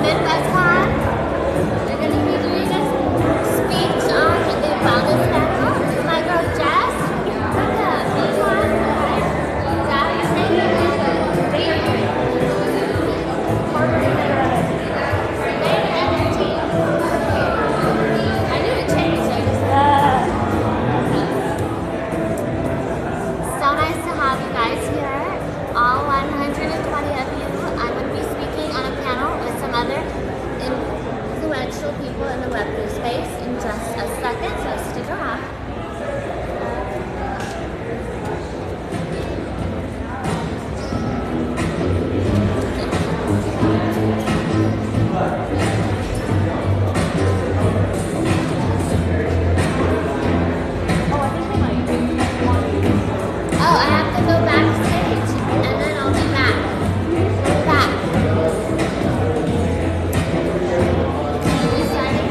MidWestCon. They're going to be doing a speech on the wellness panel. This is my girl Jess from the MidWestCon. I knew it changed. So nice to have you guys here. All 120 of you. I'm going to be speaking on a panel with some other influential people in the Web3 space in just a second, so stick around. Oh, I have to go backstage, and then I'll be back. We starting?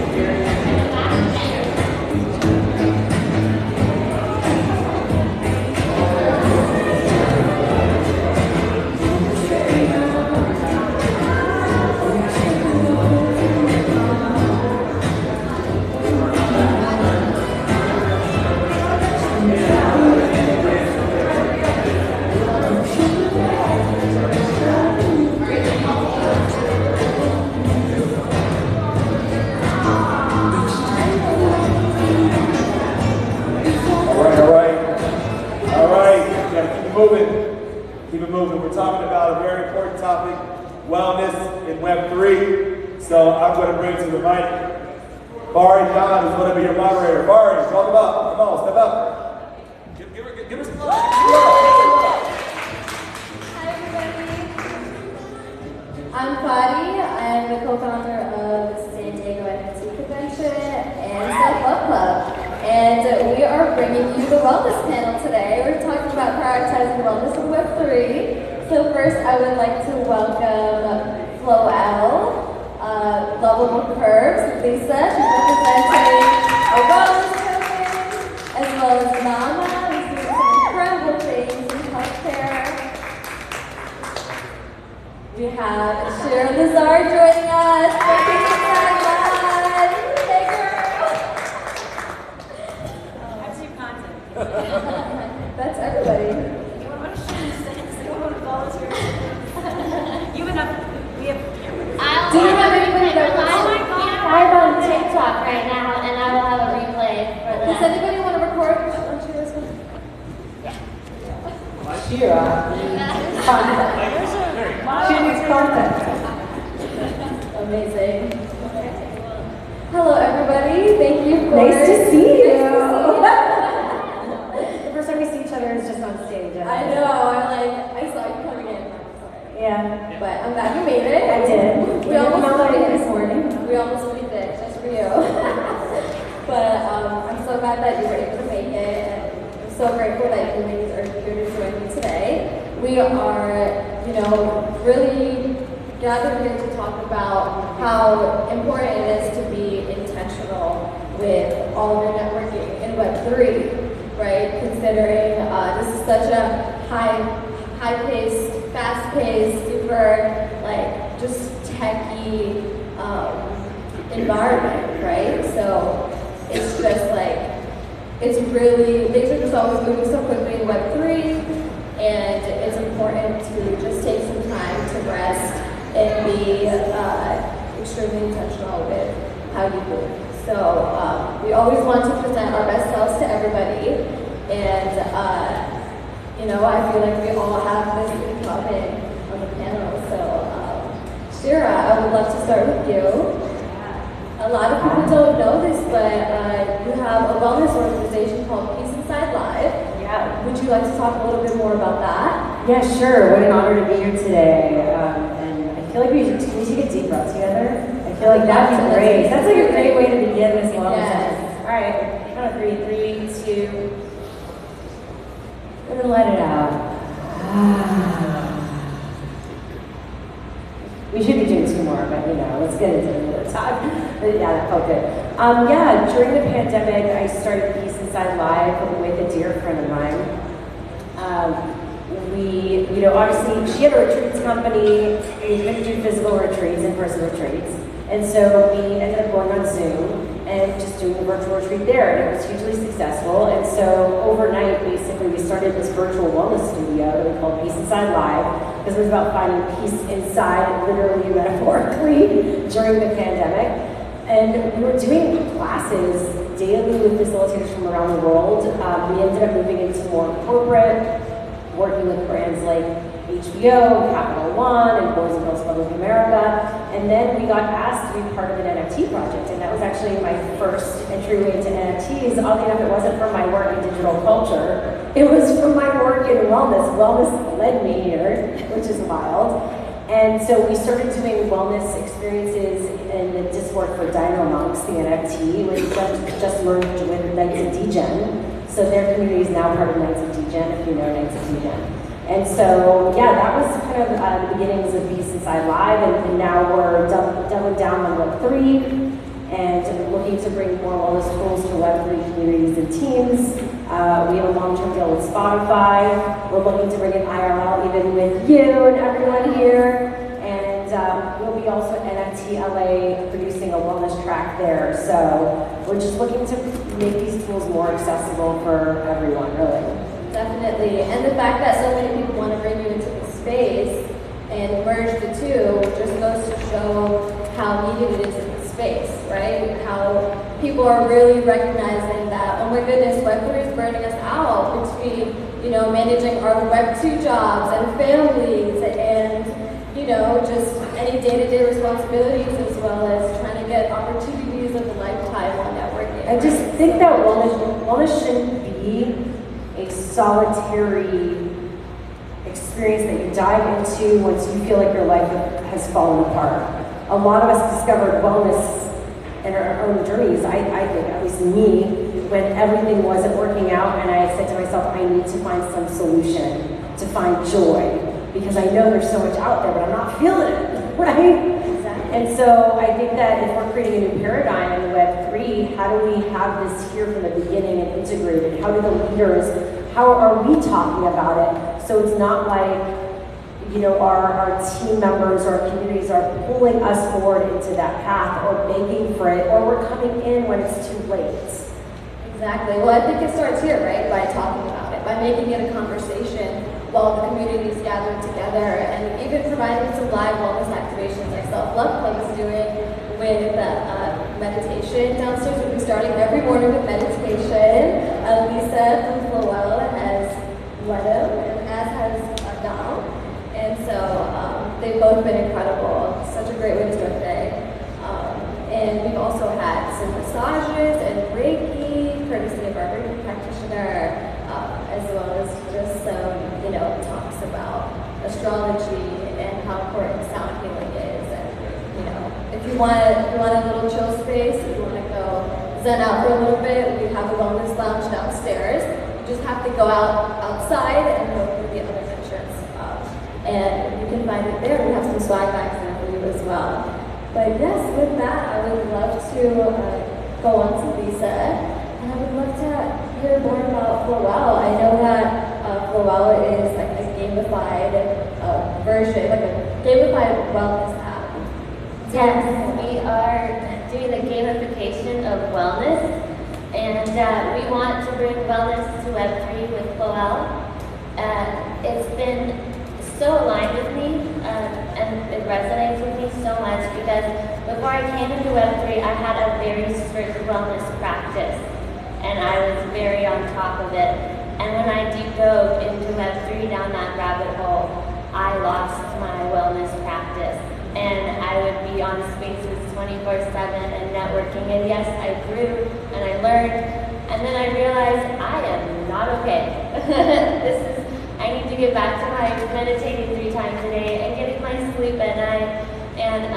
Keep it moving. We're talking about a very important topic, wellness in Web3. So I'm going to bring to the mic Fari, Jaan is going to be your moderator. Fari, talk about. Come on, step up. Give her some love. Hi everybody. I'm Fari. I'm the co-founder of San Diego NFT Convention and Self-Love Club. And we are bringing you the wellness panel today. We're talking about prioritizing wellness in Web3. So first, I would like to welcome Flo L, LovableCurves, Lisa, she's representing a wellness program, as well as Naama, who's doing some incredible things in healthcare. We have Shira Lizar joining us. Hey girl! That's everybody. Anyone want to shoot things? Anyone want to volunteer? You enough. We have cameras. Do you have anybody that wants I'm on TikTok right now, and I will have a replay for Does that. anybody want to record on Shira's one? Shira. She needs content. Amazing. Hello, everybody. Thank you for... Nice to see you. Nice to see you. The first time we see each other is just on stage. I know. I saw you coming in. Yeah. But I'm glad you made it. I did. We almost made it this morning. We almost made it just for you. But I'm so glad that you were able to make it. And I'm so grateful that you ladies are here to join me today. We are, really gathered here to talk about how important it is to be intentional with all of your networking in Web3, right? Considering this is such a high-paced, fast-paced, super, just techy environment, right? So it's just it's really, things are just always moving so quickly in Web3, and it's important to just take some time to rest and be extremely intentional with how you move. So we always want to present our best selves to everybody, and I feel like we all have this in common on the panel. So Shira, I would love to start with you. A lot of people don't know this, but you have a wellness organization called Peace Inside Live. Yeah. Would you like to talk a little bit more about that? Yeah, sure. What an honor to be here today. And I feel like we should take a deep breath together. I feel like that'd be great. That's like a great way to begin this wellness. Yes. All right. Count of 3, 3, 2, and then let it out. We should be doing 2 more, but let's get into the talk. But yeah, that felt good. During the pandemic, I started Peace Inside Live with a dear friend of mine. we, obviously she had a retreats company, we couldn't do physical retreats, in-person retreats. And so we ended up going on Zoom and just doing a virtual retreat there, and it was hugely successful. And so overnight, basically, we started this virtual wellness studio that we called Peace Inside Live, because it was about finding peace inside, literally, metaphorically, during the pandemic. And we were doing classes daily with facilitators from around the world. We ended up moving into more corporate, working with brands like HBO, Capital One, and Boys and Girls Club of America. And then we got asked to be part of an NFT project, and that was actually my first entryway into NFTs. Oddly enough, it wasn't from my work in digital culture. It was from my work in wellness. Wellness led me here, which is wild. And so we started doing wellness experiences in the Discord for Dino Monks, the NFT, which just merged with Knights of Degen. So their community is now part of Knights of Degen, if you know Knights of Degen. And so, yeah, that was kind of the beginnings of Peace Inside Live, and now we're doubling down on Web3 and looking to bring more wellness tools to Web3 communities and teams. We have a long-term deal with Spotify. We're looking to bring in IRL even with you and everyone here. And we'll be also NFT LA producing a wellness track there. So we're just looking to make these tools more accessible for everyone, really. Definitely, and the fact that so many people want to bring you into the space and merge the two just goes to show how needed it is in the space, right? How people are really recognizing that, oh my goodness, Web3 is burning us out between, managing our Web2 jobs and families and, just any day-to-day responsibilities as well as trying to get opportunities of a lifetime on networking. I just think that wellness shouldn't be a solitary experience that you dive into once you feel like your life has fallen apart. A lot of us discovered wellness in our own journeys, I think, at least me, when everything wasn't working out and I said to myself, I need to find some solution to find joy, because I know there's so much out there, but I'm not feeling it, right? And so I think that if we're creating a new paradigm in Web3, how do we have this here from the beginning and integrated? How do the leaders, how are we talking about it? So it's not like, our team members or our communities are pulling us forward into that path or begging for it, or we're coming in when it's too late. Exactly. Well, I think it starts here, right? By talking about it, by making it a conversation while the communities gather together, and even providing some live wellness activations like Self-Love Club is doing with meditation downstairs. We'll be starting every morning with meditation. Lisa from Flowell has led them, and as has Jaan. And so they've both been incredible. Such a great way to start the day. And we've also had some massages and Reiki, courtesy of our Reiki practitioner, as well as just some, talks about astrology and how important sound healing is. And, if you want a little chill space, if you want to go zen out for a little bit, we have a wellness lounge downstairs. You just have to go outside and go through the other entrance. And you can find it there. We have some swag bags there for you as well. But yes, with that, I would love to go on to Lisa, and I would love to hear more about Flowell. I know that Flowell is like a gamified version, like a gamified wellness app. Yes, we are doing the gamification of wellness, and we want to bring wellness to Web3 with Flowell. It's been so aligned with me, and it resonates with me so much because before I came into Web3, I had a very strict wellness practice, and I was very on top of it. And when I deep dove into Web3 down that rabbit hole, I lost my wellness practice, and I would be on spaces 24/7 and networking. And yes, I grew and I learned, and then I realized I am not okay. I need to get back to my meditating 3 times a day and getting my sleep at night. And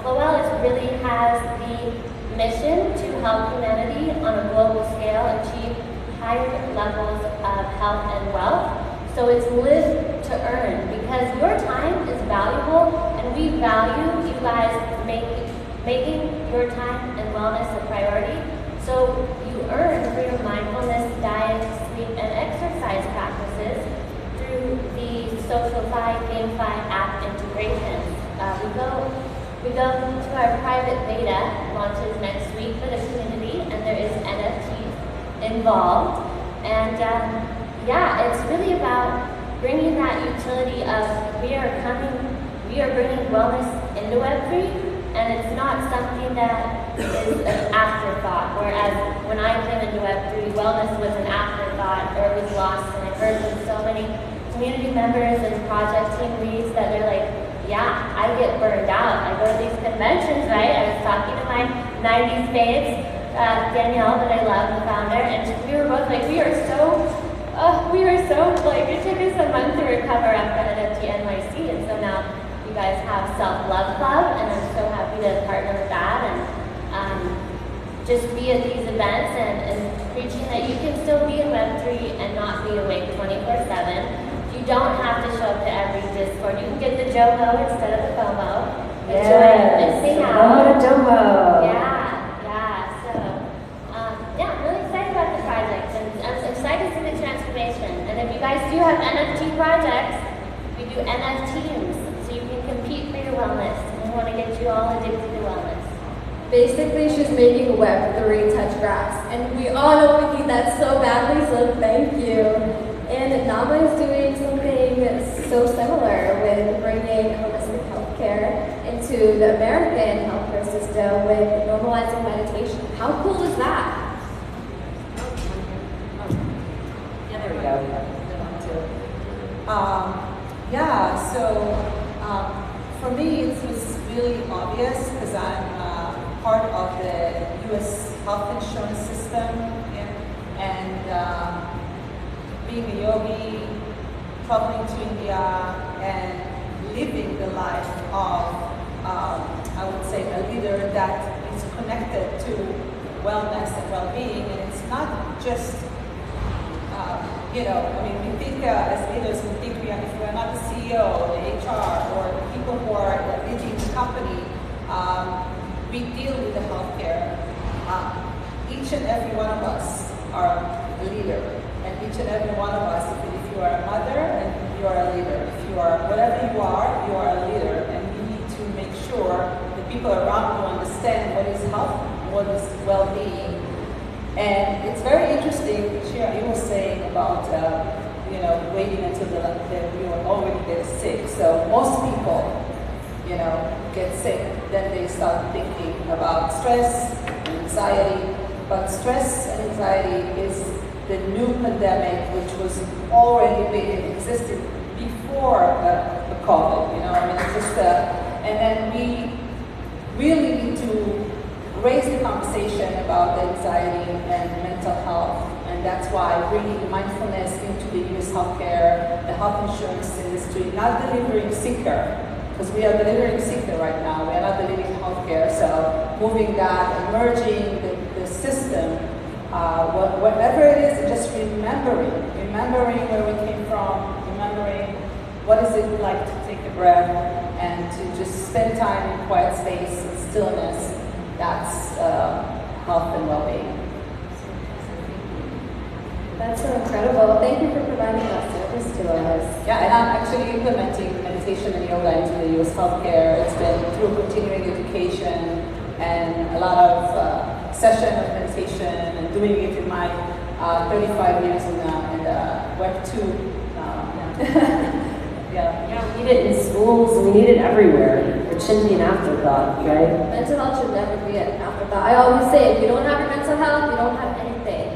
Flowell really has the mission to help humanity on a global scale achieve higher levels of health and wealth. So it's live to earn, because your time is valuable, and we value you guys making your time and wellness a priority. So you earn for your mindfulness, diet, sleep, and exercise practices through the socialify, gamify app integrations. We go to our private beta, launches next week for the community, and there is NFTs involved. And yeah, it's really about bringing that utility of we are bringing wellness into Web3, and it's not something that is an afterthought. Whereas when I came into Web3, wellness was an afterthought or it was lost. And I've heard from so many community members and project team leads that they're like, yeah, I get burned out. I go to these conventions, right? I was talking to my 90s babes, Danielle, that I love, the founder, and we were both like, we are so, like, it took us a month to recover after NFT NYC, and so now you guys have Self-Love Club, and I'm so happy to partner with that, and just be at these events and preaching that you can still be in Web3 and not be awake 24/7. You don't have to show up to every Discord. You can get the JOMO instead of the FOMO. Yes, Sing out. Domo. Yeah. So, yeah, I'm really excited about the project, and I'm excited to see the transformation. And if you guys do have NFT projects, we do NFTs, so you can compete for your wellness. And we want to get you all addicted to wellness. Basically, she's making Web3 touch grass, and we all know we need that so badly, so thank you. And Naama is doing something so similar with bringing holistic healthcare into the American healthcare system with normalizing meditation. How cool is that? Yeah, there we go. For me, it was really obvious because I'm part of the U.S. health insurance system, and being a yogi, traveling to India, and living the life of, I would say, a leader that is connected to wellness and well-being. And it's not just, we think as leaders, we think if we're not the CEO, the HR, or the people who are leading the company, we deal with the healthcare. Each and every one of us are a leader. And each and every one of us, if you are a mother, and you are a leader. If you are whatever you are a leader. And you need to make sure the people around you understand what is health, what is well-being. And it's very interesting, Shira, you were saying about, waiting until you are already get sick. So most people, get sick, then they start thinking about stress and anxiety. But stress and anxiety is the new pandemic, which was already been existed before the COVID. It's just and then we really need to raise the conversation about the anxiety and mental health, and that's why bringing mindfulness into the U.S. healthcare, the health insurance industry, not delivering sicker, because we are delivering sicker right now. We are not delivering healthcare, so moving that, merging the system. Whatever it is, just remembering where we came from, remembering what is it like to take a breath and to just spend time in quiet space and stillness. That's health and well-being. That's so incredible. Thank you for providing that service to us. Yeah, and I'm actually implementing meditation and yoga into the U.S. healthcare. It's been through continuing education and a lot of session of meditation, and doing it in my 35 years in Web2. Yeah, we need it in schools, we need it everywhere. It shouldn't be an afterthought, right? Mental health should never be an afterthought. I always say, if you don't have your mental health, you don't have anything.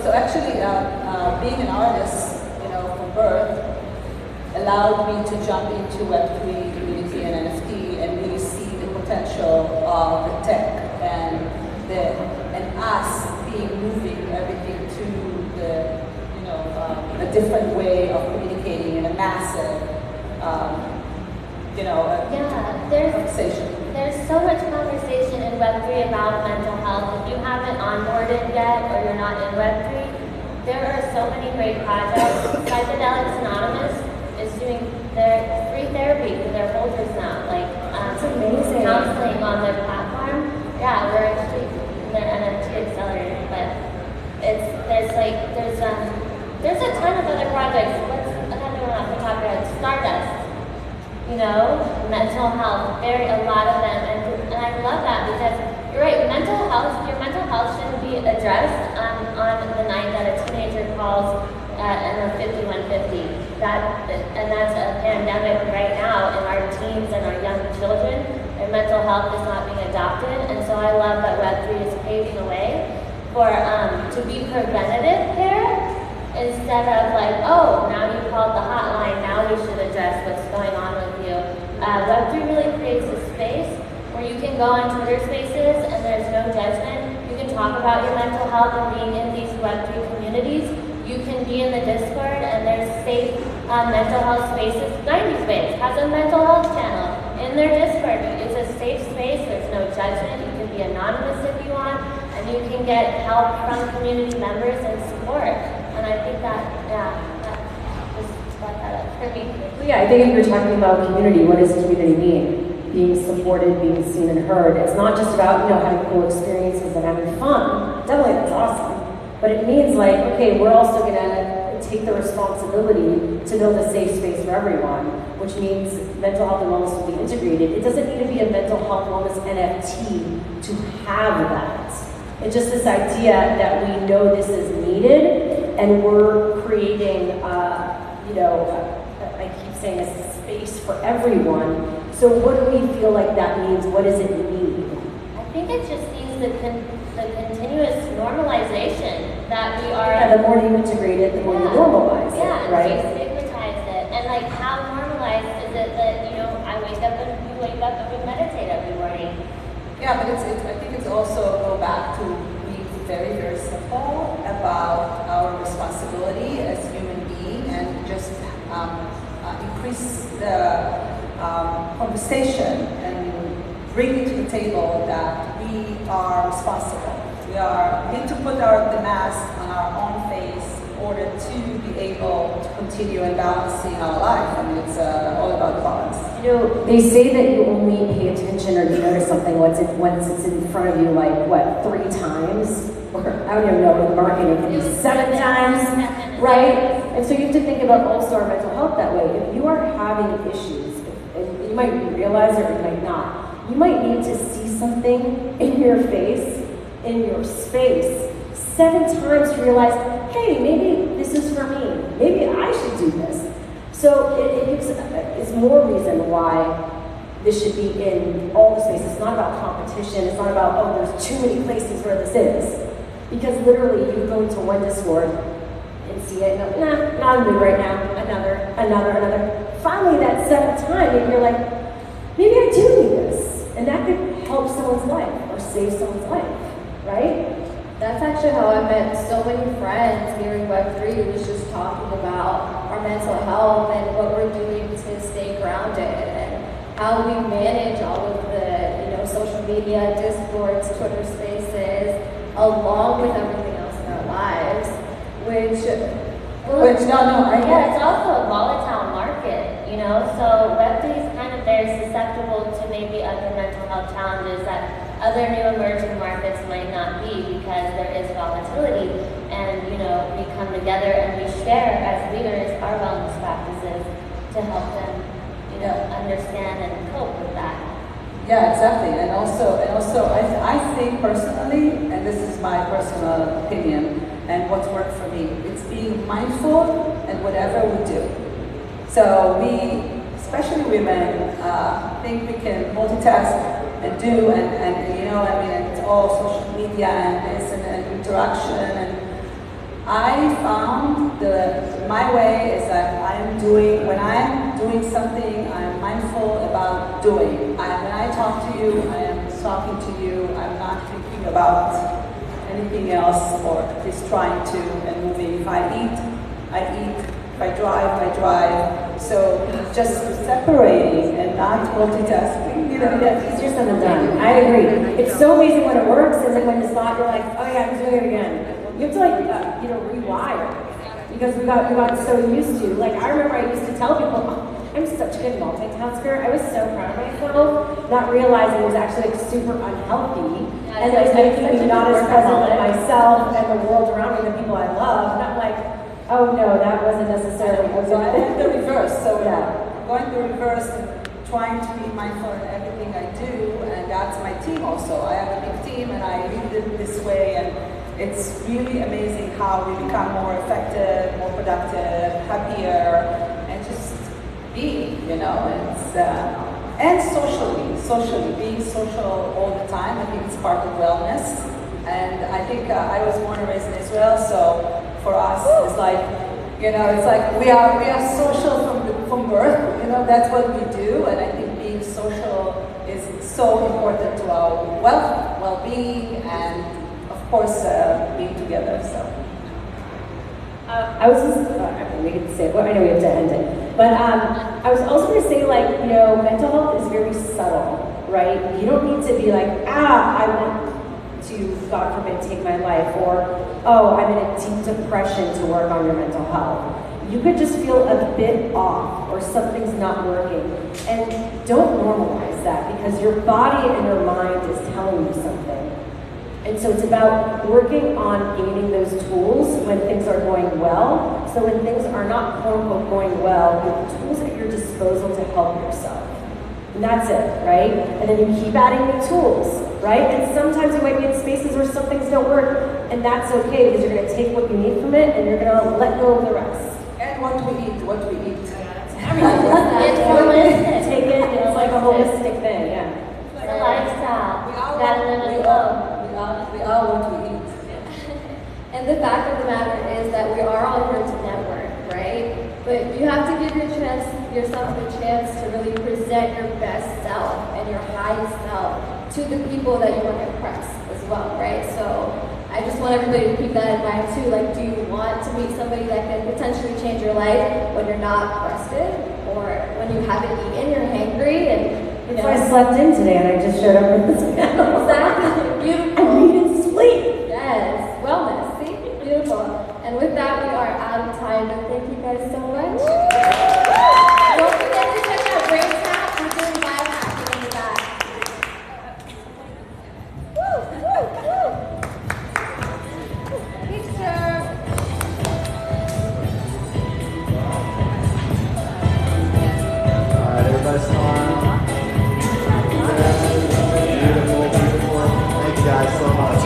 So actually, being an artist, from birth, allowed me to jump into Web3 community and NFT and really see the potential of the tech and us moving everything to a different way of communicating in a massive, conversation. There's so much conversation in Web3 about mental health. If you haven't onboarded yet or you're not in Web3, there are so many great projects. Psychedelics Anonymous is doing their free therapy for their holders now. That's amazing. Counseling on their platform. Yeah, we're actually in their NFT accelerator, but there's a ton of other projects. Let's another one off the top know mental health, a lot of them, and I love that because you're right, your mental health shouldn't be addressed on the night that a teenager calls and a 5150. And that's a pandemic right now in our teens and our young children. Their mental health is not being adopted, and so I love that Web3 is paving the way for to be preventative care instead of like, oh, now you called the hotline, now we should address what's going on with you. Web3 really creates a space where you can go on Twitter Spaces and there's no judgment. You can talk about your mental health and being in these Web3 communities. You can be in the Discord and there's safe mental health spaces. 90 Space has a mental health channel in their Discord. It's a safe space, there's no judgment. You can be anonymous if you want, and you can get help from community members and support. And I think that just brought that up for me. Well, yeah, I think if you're talking about community, what does community mean? Being supported, being seen and heard. It's not just about, having cool experiences and having fun. Definitely, that's awesome. But it means like, okay, we're also gonna take the responsibility to build a safe space for everyone, which means mental health and wellness will be integrated. It doesn't need to be a mental health wellness NFT to have that. It's just this idea that we know this is needed, and we're creating, I keep saying a space for everyone. So what do we feel like that means? What does it mean? I think it just needs the continuous normalization that we are. Yeah, the more you integrate it, the more you normalize it, right? And destigmatize it. And like, how normalized is it that, I wake up and you wake up and we meditate every morning? Yeah, but I think it's also go back to being very, very simple about our responsibility as human beings and just increase the conversation and bring it to the table that we are responsible. We need to put the mask on our own face in order to be able to continue and balancing our life. I mean, it's all about balance. They say that you only pay attention or you notice something once it's in front of you, like, 3 times? Or I don't even know, with marketing, it can be 7 times, right? And so you have to think about also our mental health that way. If you are having issues, you might realize it or you might not. You might need to see something in your face, in your space, 7 times to realize, hey, maybe this is for me. Maybe I should do this. So it's more reason why this should be in all the spaces. It's not about competition. It's not about, oh, there's too many places where this is. Because literally you go into one Discord and see it, and nah, not in the mood right now. Another. Finally, that 7th time, and you're like, maybe I do need this. And that could help someone's life or save someone's life, right? That's actually how I met so many friends during Web3, was just talking about our mental health and what we're doing to stay grounded and how we manage all of the, social media, Discords, Twitter Spaces, along with everything else in our lives, which it's also a volatile market, so Web3 is kind of very susceptible to maybe other mental health challenges that other new emerging markets might not be, because there is volatility, and we come together and we share as leaders our wellness practices to help them understand and cope with that. Yeah, exactly. And also I think personally, and this is my personal opinion and what's worked for me, it's being mindful in whatever we do. So we, especially women, think we can multitask and do, and it's all social media and this and interaction. And I found my way is that when I'm doing something, I'm mindful about doing. When I talk to you, I am talking to you. I'm not thinking about anything else, or at least trying to and moving. If I eat, I eat. If I drive. So just separating and not multitasking. It's easier said than done. I agree. It's so amazing when it works, and then when it's not, you're like, oh yeah, I'm doing it again. You have to rewire, because we got so used to. Like, I remember I used to tell people, oh, I'm such a good multitasker. I was so proud of myself, not realizing it was actually super unhealthy, and it was making me not as present with myself and the world around me, the people I love. And I'm like, oh no, that wasn't necessarily. So I went the reverse. So yeah. going the reverse, trying to be mindful in everything I do, and that's my team also. I have a big team, and I lead it this way, and it's really amazing how we become more effective, more productive, happier, and just be, you know, and socially, being social all the time. I think it's part of wellness. And I think I was born and raised in Israel, so for us, it's like, you know, it's like we are social from birth. You know, that's what we do, and I think being social is so important to our well-being, and of course, being together. So. I was just, I mean, we could say, well, I know we have to end it, but I was also going to say, like, you know, mental health is very subtle, right? You don't need to be like, I want to, God forbid, take my life, or, oh, I'm in a deep depression to work on your mental health. You could just feel a bit off, or something's not working, and don't normalize that, because your body and your mind is telling you something. And so it's about working on gaining those tools when things are going well. So when things are not quote unquote going well, you have tools at your disposal to help yourself. And that's it, right? And then you keep adding new tools, right? And sometimes you might be in spaces where some things don't work, and that's okay, because you're gonna take what you need from it and you're gonna let go of the rest. And what we eat. Everything. It's holistic. Take it, it's like a holistic thing, yeah. It's a lifestyle. We all Gotta live it slow. We all want to eat. And the fact of the matter is that we are all here to network, right? But you have to give yourself a chance to really present your best self and your highest self to the people that you want to impress as well, right? So I just want everybody to keep that in mind too. Like, do you want to meet somebody that can potentially change your life when you're not rested, or when you haven't eaten, you're hangry, and you know? So I slept in today and I just showed up with this panel. Exactly. Beautiful. I needed sleep. Yes. Wellness. See? Beautiful. And with that, we are out of time. But thank you guys so much. Don't forget to check out Brain Tap. We're doing biohacking in the back. Woo! Woo! Woo! Picture. All right, everybody smile. Beautiful. Thank you guys so much.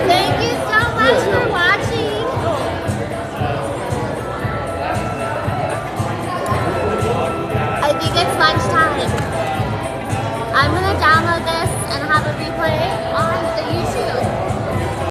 Thank you so much for watching. I think it's lunchtime. on the YouTube